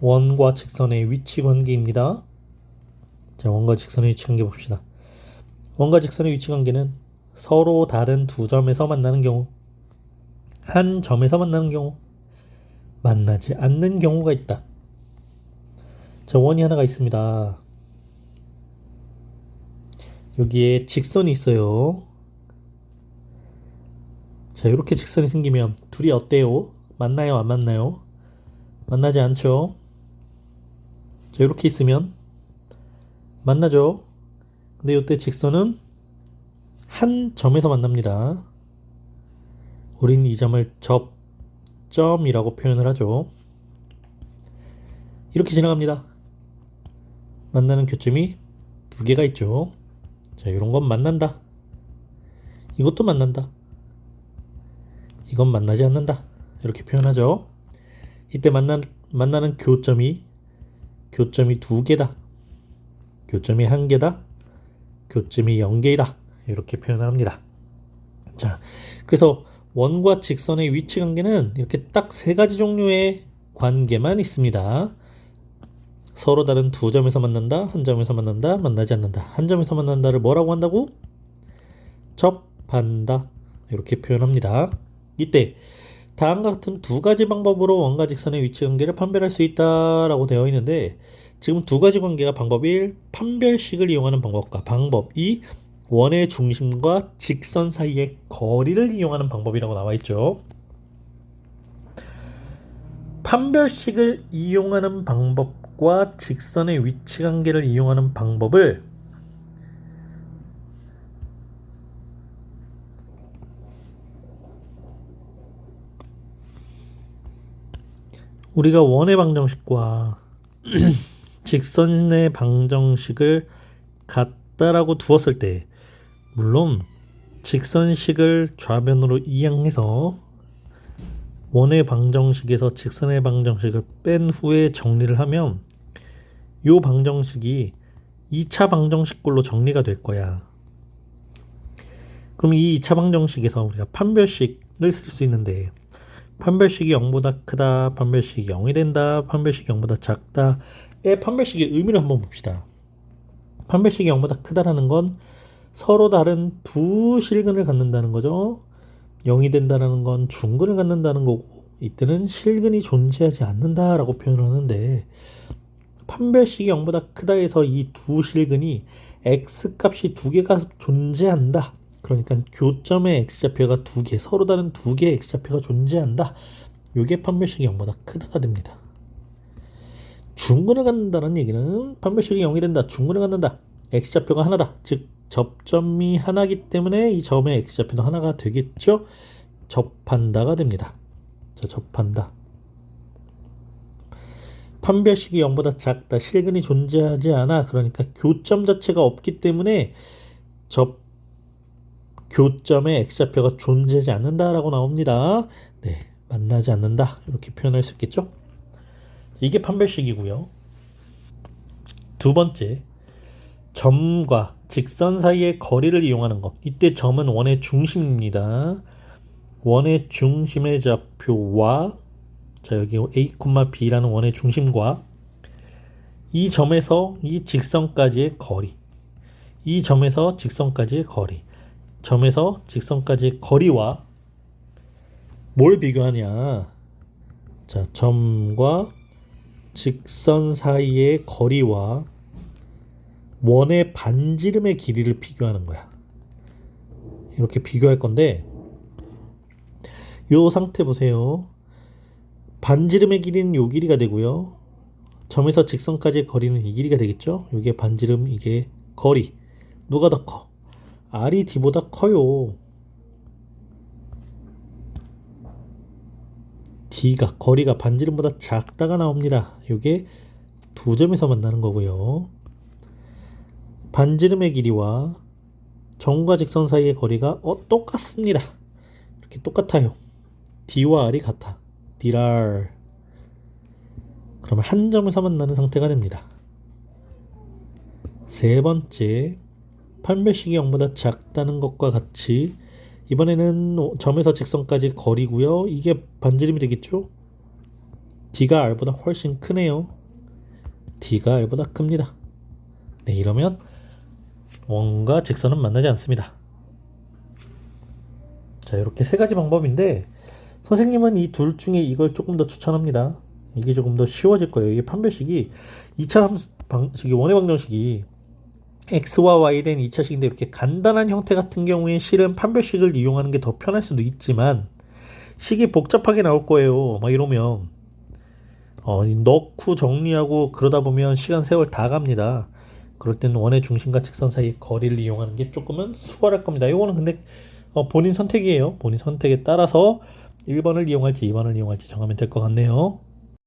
원과 직선의 위치 관계입니다. 자, 원과 직선의 위치 관계 봅시다. 원과 직선의 위치 관계는 서로 다른 두 점에서 만나는 경우, 한 점에서 만나는 경우, 만나지 않는 경우가 있다. 자, 원이 하나가 있습니다. 여기에 직선이 있어요. 자, 이렇게 직선이 생기면 둘이 어때요? 만나요, 안 만나요? 만나지 않죠? 자, 이렇게 있으면 만나죠? 근데 이때 직선은 한 점에서 만납니다. 우린 이 점을 접점이라고 표현을 하죠. 이렇게 지나갑니다. 만나는 교점이 두 개가 있죠. 자, 이런 건 만난다. 이것도 만난다. 이건 만나지 않는다. 이렇게 표현하죠. 이때 만나는 교점이 두 개다. 교점이 한 개다. 교점이 0개이다. 이렇게 표현을 합니다. 자, 그래서 원과 직선의 위치 관계는 이렇게 딱 세 가지 종류의 관계만 있습니다. 서로 다른 두 점에서 만난다, 한 점에서 만난다, 만나지 않는다. 한 점에서 만난다를 뭐라고 한다고? 접한다. 이렇게 표현합니다. 이때 다음과 같은 두 가지 방법으로 원과 직선의 위치 관계를 판별할 수 있다라고 되어 있는데, 지금 두 가지 관계가 방법 1, 판별식을 이용하는 방법과 방법 2, 원의 중심과 직선 사이의 거리를 이용하는 방법이라고 나와 있죠. 판별식을 이용하는 방법과 직선의 위치 관계를 이용하는 방법을 우리가 원의 방정식과 직선의 방정식을 같다라고 두었을 때, 물론 직선식을 좌변으로 이항해서 원의 방정식에서 직선의 방정식을 뺀 후에 정리를 하면 이 방정식이 2차 방정식꼴로 정리가 될 거야. 그럼 이 2차 방정식에서 우리가 판별식을 쓸 수 있는데, 판별식이 0보다 크다, 판별식이 0이 된다, 판별식이 0보다 작다의 판별식의 의미를 한번 봅시다. 판별식이 0보다 크다라는 건 서로 다른 두 실근을 갖는다는 거죠. 0이 된다는 건 중근을 갖는다는 거고, 이때는 실근이 존재하지 않는다라고 표현을 하는데, 판별식이 0보다 크다에서 이 두 실근이 x값이 두 개가 존재한다. 그러니까 교점의 x좌표가 두 개, 서로 다른 두 개의 x좌표가 존재한다. 이게 판별식이 0보다 크다가 됩니다. 중근을 갖는다는 얘기는 판별식이 0이 된다, 중근을 갖는다, x좌표가 하나다. 즉 접점이 하나기 때문에 이 점의 x좌표도 하나가 되겠죠. 접한다가 됩니다. 자, 접한다. 판별식이 0보다 작다, 실근이 존재하지 않아. 그러니까 교점 자체가 없기 때문에 교점의 x좌표가 존재하지 않는다라고 나옵니다. 네, 만나지 않는다. 이렇게 표현할 수 있겠죠. 이게 판별식이고요. 두 번째, 점과 직선 사이의 거리를 이용하는 것. 이때 점은 원의 중심입니다. 원의 중심의 좌표와, 자, 여기 A, B라는 원의 중심과 이 점에서 이 직선까지의 거리, 이 점에서 직선까지의 거리, 점에서 직선까지의 거리와 뭘 비교하냐? 자, 점과 직선 사이의 거리와 원의 반지름의 길이를 비교하는 거야. 이렇게 비교할 건데, 요 상태 보세요. 반지름의 길이는 요 길이가 되고요. 점에서 직선까지의 거리는 이 길이가 되겠죠. 이게 반지름, 이게 거리. 누가 더 커? R이 D보다 커요. D가, 거리가 반지름보다 작다가 나옵니다. 이게 두 점에서 만나는 거고요. 반지름의 길이와 점과 직선 사이의 거리가 똑같습니다. 이렇게 똑같아요. D와 R이 같아. Dr. 그러면 한 점에서 만나는 상태가 됩니다. 세 번째, 판별식이 0보다 작다는 것과 같이 이번에는 점에서 직선까지 거리고요. 이게 반지름이 되겠죠. D가 R보다 훨씬 크네요. D가 R보다 큽니다. 네, 이러면 원과 직선은 만나지 않습니다. 자, 이렇게 세 가지 방법인데 선생님은 이 둘 중에 이걸 조금 더 추천합니다. 이게 조금 더 쉬워질 거예요. 이게 판별식이 2차 방식이 원의 방정식이 x와 y 된 2차식인데 이렇게 간단한 형태 같은 경우에 실은 판별식을 이용하는 게 더 편할 수도 있지만 식이 복잡하게 나올 거예요. 막 이러면 넣고 정리하고 그러다 보면 시간 세월 다 갑니다. 그럴 때는 원의 중심과 직선 사이의 거리를 이용하는 게 조금은 수월할 겁니다. 이거는 근데 본인 선택이에요. 본인 선택에 따라서 1번을 이용할지 2번을 이용할지 정하면 될 것 같네요.